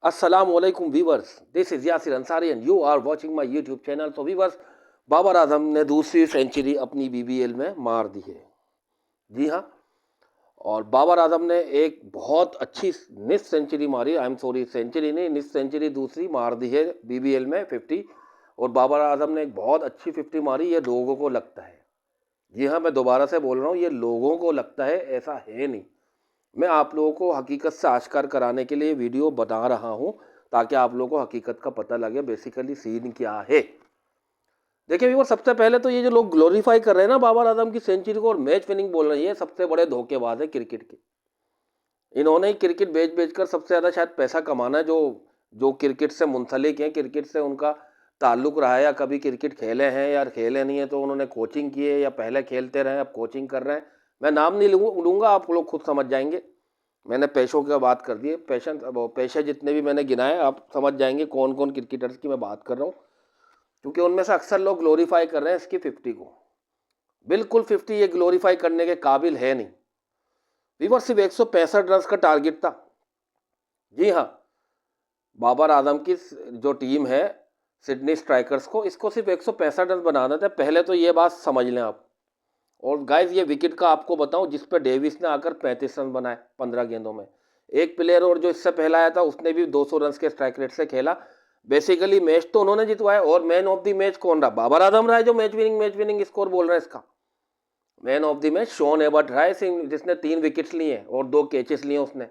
Assalamualaikum viewers, this is Yasir Ansari and you are watching my YouTube channel. तो viewers, Babar Azam ने दूसरी century अपनी BBL में मार दी है। जी हाँ, और बाबर आजम ने एक बहुत अच्छी निस सेंचुरी मारी, आई एम सॉरी सेंचुरी नहीं, निस सेंचुरी दूसरी मार दी है बीबीएल में 50। और बाबर आजम ने एक बहुत अच्छी 50 मारी, ये लोगों को लगता है। जी हाँ, मैं दोबारा से बोल रहा हूँ, ये लोगों को लगता है, ऐसा है नहीं। मैं आप लोगों को हकीकत से आश्कार कराने के लिए वीडियो बता रहा हूं ताकि आप लोगों को हकीकत का पता लगे बेसिकली सीन क्या है। देखिए व्यूअर, सबसे पहले तो ये जो लोग ग्लोरीफाई कर रहे हैं ना बाबर आजम की सेंचुरी को और मैच विनिंग बोल रहे हैं, ये सबसे बड़े धोखेबाज है क्रिकेट के। इन्होंने ही क्रिकेट बेच कर सबसे ज़्यादा शायद पैसा कमाना है। जो जो क्रिकेट से मुंसलिक हैं, क्रिकेट से उनका ताल्लुक रहा है, या कभी क्रिकेट खेले हैं या खेले नहीं है तो उन्होंने कोचिंग की है, या पहले खेलते रहे अब कोचिंग कर रहे हैं। मैं नाम नहीं लूँगा, आप लोग खुद समझ जाएंगे। मैंने पेशों की बात कर दी है, पेशे जितने भी मैंने गिनाए आप समझ जाएंगे कौन कौन क्रिकेटर्स की मैं बात कर रहा हूँ, क्योंकि उनमें से अक्सर लोग ग्लोरीफाई कर रहे हैं इसकी 50 को। बिल्कुल 50 ये ग्लोरीफाई करने के काबिल है नहीं। वीवर सिर्फ 165 रन का टारगेट था। जी हाँ, बाबर आजम की जो टीम है सिडनी स्ट्राइकर्स को, इसको सिर्फ 165 रन बनाना था। पहले तो ये बात समझ लें आप। और गाइस, ये विकेट का आपको बताऊं जिस पे डेविस ने आकर 35 रन बनाए 15 गेंदों में। एक प्लेयर और जो इससे पहला आया था उसने भी 200 रन के स्ट्राइक रेट से खेला। बेसिकली मैच तो उन्होंने जितवाया। और मैन ऑफ द मैच कौन रहा? बाबर आजम रहा है, जो मैच विनिंग स्कोर बोल रहा है इसका। Man of the match Sean Ebert रहा है, जिसने 3 विकेट्स लिए और 2 कैचेस लिए उसने।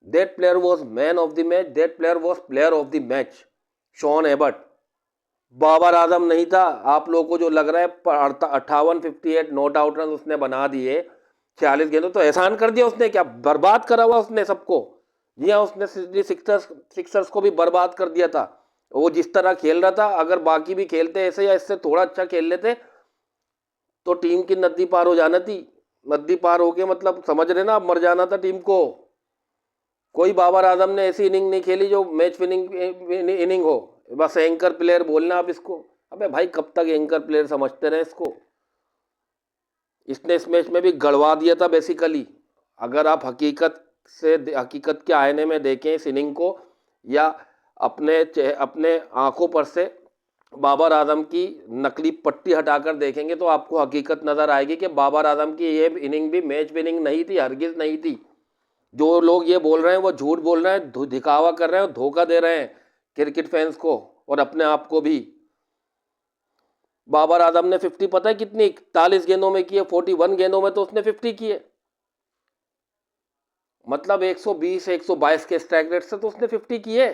That player was man of the match, that player was player of the match, Sean Abbott. Babar Azam नहीं था। आप लोगों को जो लग रहा है 58 नॉट आउट रन उसने बना दिए 46 गेंदों, तो एहसान कर दिया उसने, क्या बर्बाद करा हुआ उसने सबको। जी हाँ, उसने सिडनी सिक्सर्स को भी बर्बाद कर दिया था। वो जिस तरह खेल रहा था, अगर बाकी भी खेलते ऐसे या इससे थोड़ा अच्छा खेल लेते तो टीम की नदी पार हो जाना थी। नदी पार हो के मतलब समझ रहे ना, अब मर जाना था टीम को। कोई बाबर आजम ने ऐसी इनिंग नहीं खेली जो मैच विनिंग इनिंग हो। बस एंकर प्लेयर बोलना आप इसको। अबे भाई, कब तक एंकर प्लेयर समझते रहे इसको। इसने इस मैच में भी गड़वा दिया था बेसिकली। अगर आप हकीकत के आईने में देखें इस इनिंग को, या अपने आंखों पर से बाबर आजम की नकली पट्टी हटाकर देखेंगे तो आपको हकीकत नजर आएगी कि बाबर आजम की ये इनिंग भी मैच विनिंग नहीं थी, हरगिज नहीं थी। जो लोग ये बोल रहे हैं वो झूठ बोल रहे हैं, दिखावा कर रहे हैं, धोखा दे रहे हैं क्रिकेट फैंस को और अपने आप को भी। बाबर आजम ने 50 पता है कितनी 41 गेंदों में की है, 41 गेंदों में तो उसने 50 की है। मतलब 120 122 के स्ट्राइक रेट से तो उसने 50 की है।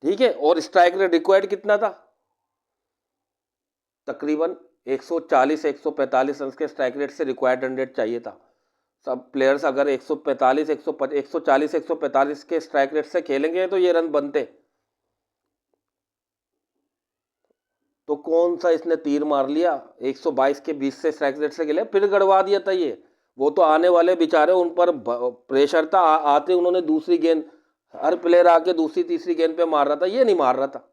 ठीक है, और स्ट्राइक रेट रिक्वायर्ड कितना था? तकरीबन 140 145 रन के स्ट्राइक रेट से रिक्वायर्ड रन रेट चाहिए था। सब प्लेयर्स अगर 145 140 145 के स्ट्राइक रेट से खेलेंगे तो ये रन बनते। तो कौन सा इसने तीर मार लिया 122 के 20 से स्ट्राइक रेट से खेले, फिर गड़वा दिया था ये। वो तो आने वाले बेचारे, उन पर प्रेशर था, आते उन्होंने दूसरी गेंद, हर प्लेयर आके दूसरी तीसरी गेंद पे मार रहा था, ये नहीं मार रहा था।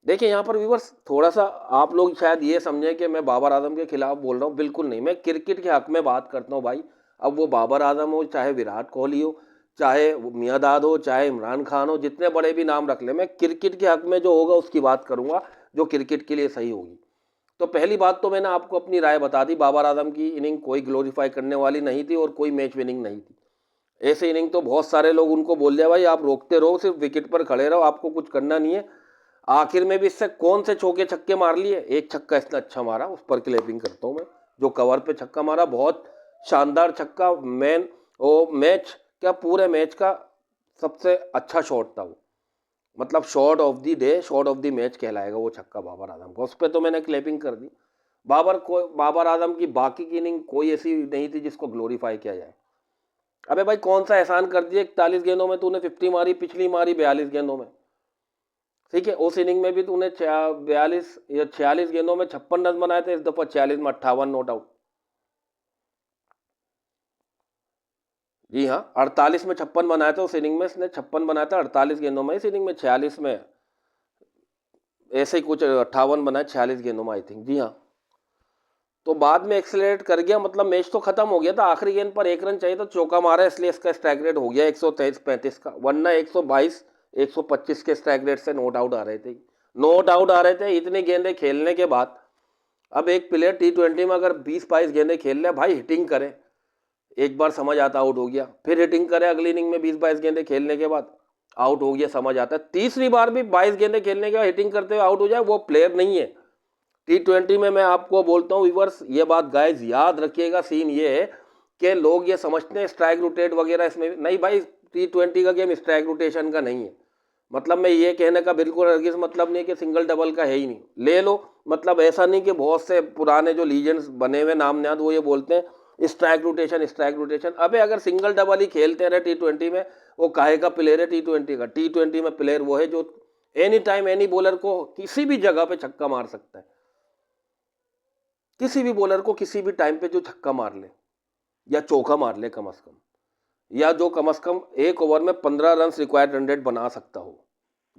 देखिए यहाँ पर व्यूअर्स, थोड़ा सा आप लोग शायद ये समझें कि मैं बाबर आजम के खिलाफ बोल रहा हूँ, बिल्कुल नहीं। मैं क्रिकेट के हक में बात करता हूँ भाई। अब वो बाबर आजम हो, चाहे विराट कोहली हो, चाहे मियांदाद हो, चाहे इमरान खान हो, जितने बड़े भी नाम रख ले, मैं क्रिकेट के हक में जो होगा उसकी बात करूंगा, जो क्रिकेट के लिए सही होगी। तो पहली बात तो मैंने आपको अपनी राय बता दी, बाबर आजम की इनिंग कोई ग्लोरीफाई करने वाली नहीं थी और कोई मैच विनिंग नहीं थी। ऐसे इनिंग तो बहुत सारे लोग उनको बोल दिया भाई आप रोकते रहो, सिर्फ विकेट पर खड़े रहो, आपको कुछ करना नहीं है। आखिर में भी इससे कौन से चौके छक्के मार लिए। एक छक्का इसने अच्छा मारा, उस पर क्लैपिंग करता हूँ मैं, जो कवर पे छक्का मारा, बहुत शानदार छक्का। मैच क्या, पूरे मैच का सबसे अच्छा शॉट था वो। मतलब shot of the day, shot of the match कहलाएगा वो छक्का बाबर आजम का। उस पर तो मैंने क्लैपिंग कर दी। बाबर आजम की बाकी की इनिंग कोई ऐसी नहीं थी जिसको ग्लोरीफाई किया जाए। अबे भाई, कौन सा एहसान कर दिया, 41 गेंदों में तूने 50 मारी, पिछली मारी 42 गेंदों में। ठीक है, उस इनिंग में भी तूने 42 या 46 गेंदों में 56 रन बनाए थे, इस दफा 46 में 58 नॉट आउट। जी हाँ, 48 में 56 बनाए थे उस इनिंग में, इसने 56 बनाया था 48 गेंदों में। इस इनिंग में 46 में ऐसे ही कुछ 58 बनाए 46 गेंदों में, आई थिंक। जी हाँ, तो बाद में एक्सेलरेट कर गया, मतलब मैच तो खत्म हो गया था, आखिरी गेंद पर 1 रन चाहिए तो चौका मारा, इसलिए इसका स्ट्राइक रेट हो गया 123-35 का, वरना 122-125 के स्ट्राइक रेट से नॉट आउट आ रहे थे, नॉट आउट आ रहे थे इतनी गेंदें खेलने के बाद। अब एक प्लेयर T20 में अगर 20-22 गेंदें खेल रहे, भाई हिटिंग करे, एक बार समझ आता आउट हो गया, फिर हिटिंग करे अगली इनिंग में 20-22 गेंदें खेलने के बाद, आउट हो गया, समझ आता है। तीसरी बार भी 22 गेंदें खेलने के बाद हिटिंग करते हुए आउट हो जाए, वो प्लेयर नहीं है। T20 में मैं आपको बोलता हूँ व्यूअर्स, ये बात गाइस याद रखिएगा, सीन ये है कि लोग ये समझते हैं स्ट्राइक रोटेट वगैरह, इसमें नहीं भाई, T20 का गेम स्ट्राइक रोटेशन का नहीं है। मतलब मैं ये कहने का बिल्कुल हरगिज़ मतलब नहीं कि सिंगल डबल का है ही नहीं, ले लो, मतलब ऐसा नहीं कि बहुत से पुराने जो लीजेंड्स बने हुए नामनाद वो ये बोलते हैं स्ट्राइक रोटेशन स्ट्राइक रोटेशन। अबे अगर सिंगल डबल ही खेलते रहे T20 में, वो काहे का प्लेयर है T20 का? T20 में प्लेयर वो है जो एनी टाइम एनी बॉलर को किसी भी जगह पे छक्का मार सकता है, किसी भी बॉलर को किसी भी टाइम पे जो छक्का मार ले या चौका मार ले कम से कम, या जो कम से कम एक ओवर में 15 रन रिक्वायर्ड रन रेट बना सकता हो,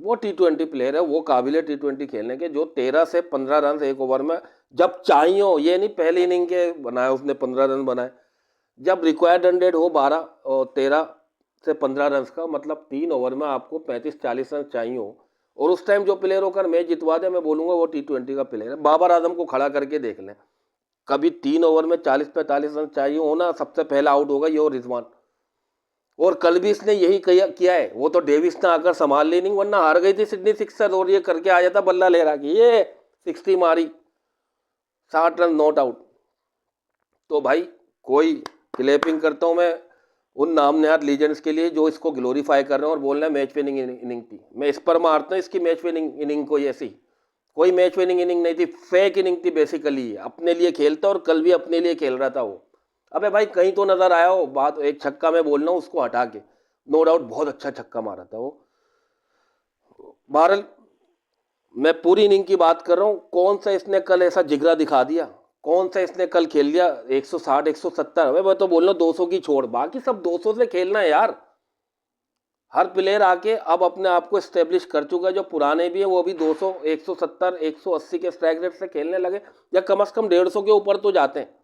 वो T20 प्लेयर है, वो काबिल है T20 खेलने के, जो 13 से 15 रन एक ओवर में जब चाहिए हो, ये नहीं पहली इनिंग के बनाए उसने 15 रन बनाए, जब रिक्वायर्ड रन रेट हो 12 और 13 से 15 रन का, मतलब 3 ओवर में आपको 35-40 रन चाहिए हो, और उस टाइम जो प्लेयर होकर मैच जितवा दे, मैं बोलूँगा वो T20 का प्लेयर है। बाबर आजम को खड़ा करके देख लें, कभी 3 ओवर में 40-45 रन चाहिए हो ना, सबसे पहला आउट होगा ये और रिजवान, और कल भी इसने यही किया है। वो तो डेविस ने आकर संभाल ली नहीं, वरना हार गई थी सिडनी सिक्सर, और ये करके आ जाता बल्ला लहरा की, ये 60 मारी, 60 रन नॉट आउट। तो भाई कोई क्लैपिंग करता हूं मैं उन नामनिहाद लीजेंड्स के लिए जो इसको ग्लोरीफाई कर रहे हैं और बोल रहे हैं मैच विनिंग इनिंग थी। मैं इस पर मारता हूँ इसकी मैच विनिंग इनिंग कोई ऐसी कोई मैच विनिंग इनिंग नहीं थी, फेक इनिंग थी बेसिकली, अपने लिए खेलता और कल भी अपने लिए खेल रहा था वो। अबे भाई कहीं तो नजर आया हो बात, एक छक्का मैं बोल रहा हूँ उसको हटा के, नो डाउट बहुत अच्छा छक्का मारा था वो। बहरहाल मैं पूरी इनिंग की बात कर रहा हूँ, कौन सा इसने कल ऐसा जिगरा दिखा दिया, कौन सा इसने कल खेल लिया 160 170, मैं तो बोल रहा हूँ 200 की छोड़, बाकी सब 200 से खेलना है यार। हर प्लेयर आके अब अपने आप को स्टेब्लिश कर चुका है, जो पुराने भी है वो भी 200 170 180 के स्ट्राइक रेट से खेलने लगे, या कम से कम 150 के ऊपर तो जाते हैं।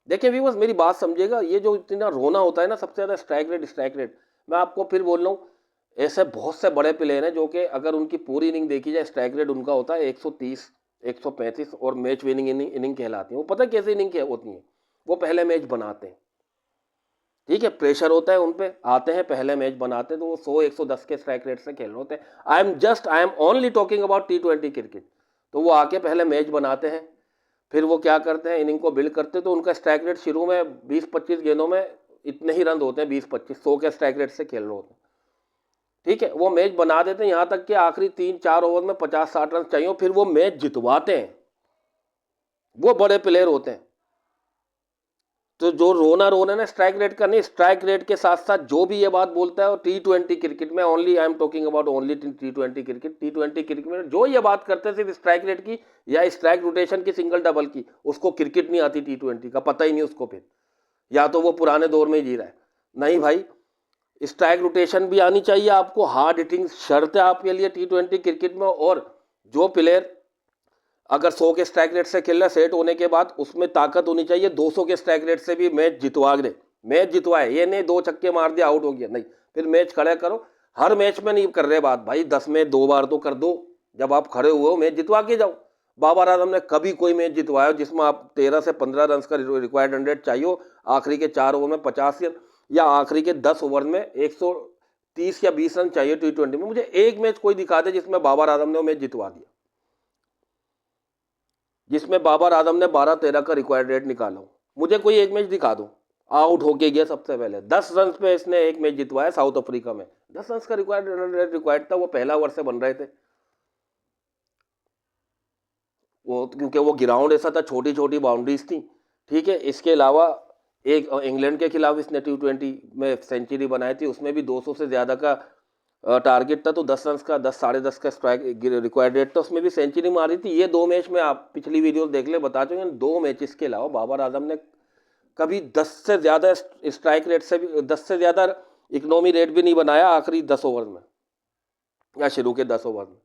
देखिए व्यूअर्स मेरी बात समझिएगा, ये जो इतना रोना होता है ना सबसे ज़्यादा स्ट्राइक रेट, मैं आपको फिर बोल रहा हूँ, ऐसे बहुत से बड़े प्लेयर हैं जो कि अगर उनकी पूरी इनिंग देखी जाए स्ट्राइक रेट उनका होता है 130 135 और मैच विनिंग इनिंग कहलाती है। वो पता है कैसे इनिंग होती है, वो पहले मैच बनाते हैं, ठीक है, प्रेशर होता है उन पे, आते हैं पहले मैच बनाते हैं, तो वो 100-110 के स्ट्राइक रेट से खेल रहे होते हैं। I am only talking about T20 cricket. तो वो आके पहले मैच बनाते हैं, फिर वो क्या करते हैं इनिंग को बिल्ड करते हैं, तो उनका स्ट्राइक रेट शुरू में 20-25 गेंदों में इतने ही रन होते हैं, 20-25 100 के स्ट्राइक रेट से खेल रहे होते हैं, ठीक है। वो मैच बना देते हैं यहाँ तक कि आखिरी 3-4 ओवर में 50-60 रन चाहिए, फिर वो मैच जितवाते हैं, वो बड़े प्लेयर होते हैं। तो जो रोना ना स्ट्राइक रेट का नहीं, स्ट्राइक रेट के साथ साथ जो भी ये बात बोलता है, और T20 क्रिकेट में only I am talking about only T20 cricket, T20 cricket में जो ये बात करते हैं सिर्फ स्ट्राइक रेट की या स्ट्राइक रोटेशन की, सिंगल डबल की, उसको क्रिकेट नहीं आती, T20 का पता ही नहीं उसको, फिर या तो वो पुराने दौर में जी रहा है। नहीं भाई, स्ट्राइक रोटेशन भी आनी चाहिए आपको, हार्ड हिटिंग शर्त है आपके लिए T20 क्रिकेट में। और जो प्लेयर अगर 100 के स्ट्राइक रेट से खेल रहा है सेट होने के बाद, उसमें ताकत होनी चाहिए 200 के स्ट्राइक रेट से भी मैच जितवा दे, मैच जितवाए, ये नहीं 2 छक्के मार दिया आउट हो गया, नहीं, फिर मैच खड़ा करो। हर मैच में नहीं कर रहे बात भाई, 10 में 2 बार तो कर दो, जब आप खड़े हुए हो मैच जितवा के जाओ। बाबर आजम ने कभी कोई मैच जितवाया जिसमें आप 13 से 15 रन का रिक्वायर्ड रन रेट चाहिए, आखिरी के 4 ओवर में 50 रन या आखिरी के 10 ओवर में 130 या 20 रन चाहिए T20 में? मुझे एक मैच कोई दिखा दे जिसमें बाबर आजम ने वो मैच जितवा दिया, जिसमें बाबर आजम ने 12-13 का रिक्वायर्ड रेट निकाला हो, मुझे कोई एक मैच दिखा दो। आउट होके गया सबसे पहले, 10 रन पे इसने एक मैच जितवाया साउथ अफ्रीका में, 10 रन का रिक्वायर्ड रेट रिक्वायर्ड था, वो पहला ओवर से बन रहे थे वो, क्योंकि वो ग्राउंड ऐसा था, छोटी छोटी बाउंड्रीज थी, ठीक है। इसके अलावा एक इंग्लैंड के खिलाफ इसने T20 में सेंचुरी बनाई थी, उसमें भी 200 से ज़्यादा का टारगेट था, तो 10 रन का 10 साढ़े 10 का स्ट्राइक रिक्वायर्ड रेट था, उसमें भी सेंचुरी मारी थी। ये 2 मैच में आप पिछली वीडियो देख ले, बता चुके हैं 2 मैचेस के अलावा बाबर आजम ने कभी 10 से ज़्यादा स्ट्राइक रेट से भी 10 से ज़्यादा इकोनॉमी रेट भी नहीं बनाया आखिरी 10 ओवर में या शुरू के 10 ओवर में।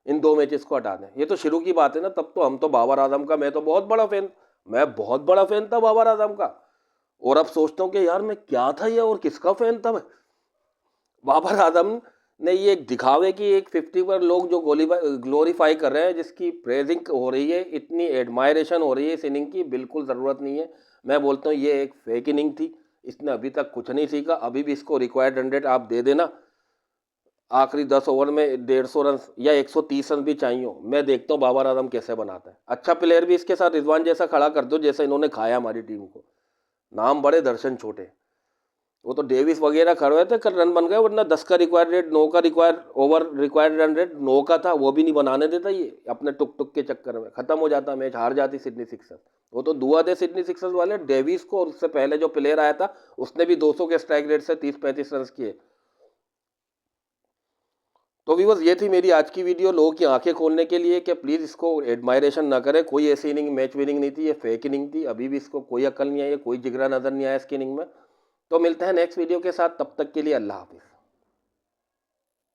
इन 2 मैचेस को हटा दें, ये तो शुरू की बात है ना, तब तो हम तो बाबर आजम का मैं तो बहुत बड़ा फैन मैं बहुत बड़ा फ़ैन था बाबर आज़म का, और अब सोचता हूँ कि यार मैं क्या था ये और किसका फ़ैन था मैं? बाबर आज़म ने ये एक दिखावे की एक 50 पर लोग जो ग्लोरीफाई कर रहे हैं, जिसकी प्रेज़िंग हो रही है, इतनी एडमायरेशन हो रही है इस इनिंग की, बिल्कुल ज़रूरत नहीं है। मैं बोलता हूँ ये एक फेक इनिंग थी, इसने अभी तक कुछ नहीं सीखा, अभी भी इसको रिक्वायर्ड 100 आप दे देना, आखिरी 10 ओवर में 150 रन या 130 रन भी चाहिए हो, मैं देखता हूँ बाबर आज़म कैसे बनाता है। अच्छा प्लेयर भी इसके साथ रिजवान जैसा खड़ा कर दो, जैसे इन्होंने खाया हमारी टीम को। नाम बड़े, दर्शन छोटे। वो तो डेविस वगैरह कर रहे थे, कल रन बन गए, वरना 10 का रिक्वायर्ड रेट, 9 का रिक्वायर्ड रन रेट 9 का था, वो भी नहीं बनाने देता ये अपने टुक टुक के चक्कर में, खत्म हो जाता मैच, हार जाती सिडनी सिक्सर्स। वो तो दुआ दे सिडनी सिक्सर्स वाले डेविस को, और उससे पहले जो प्लेयर आया था उसने भी 200 के स्ट्राइक रेट से 30-35 रन किए। तो व्यूअर्स, ये थी मेरी आज की वीडियो लोगों की आंखें खोलने के लिए कि प्लीज़ इसको एडमायरेशन ना करें। कोई ऐसी इनिंग मैच विनिंग नहीं थी, ये फेक इनिंग थी, अभी भी इसको कोई अकल नहीं आई है, कोई जिगरा नज़र नहीं आया इसकी इनिंग में। तो मिलते हैं नेक्स्ट वीडियो के साथ, तब तक के लिए अल्लाह हाफिज़।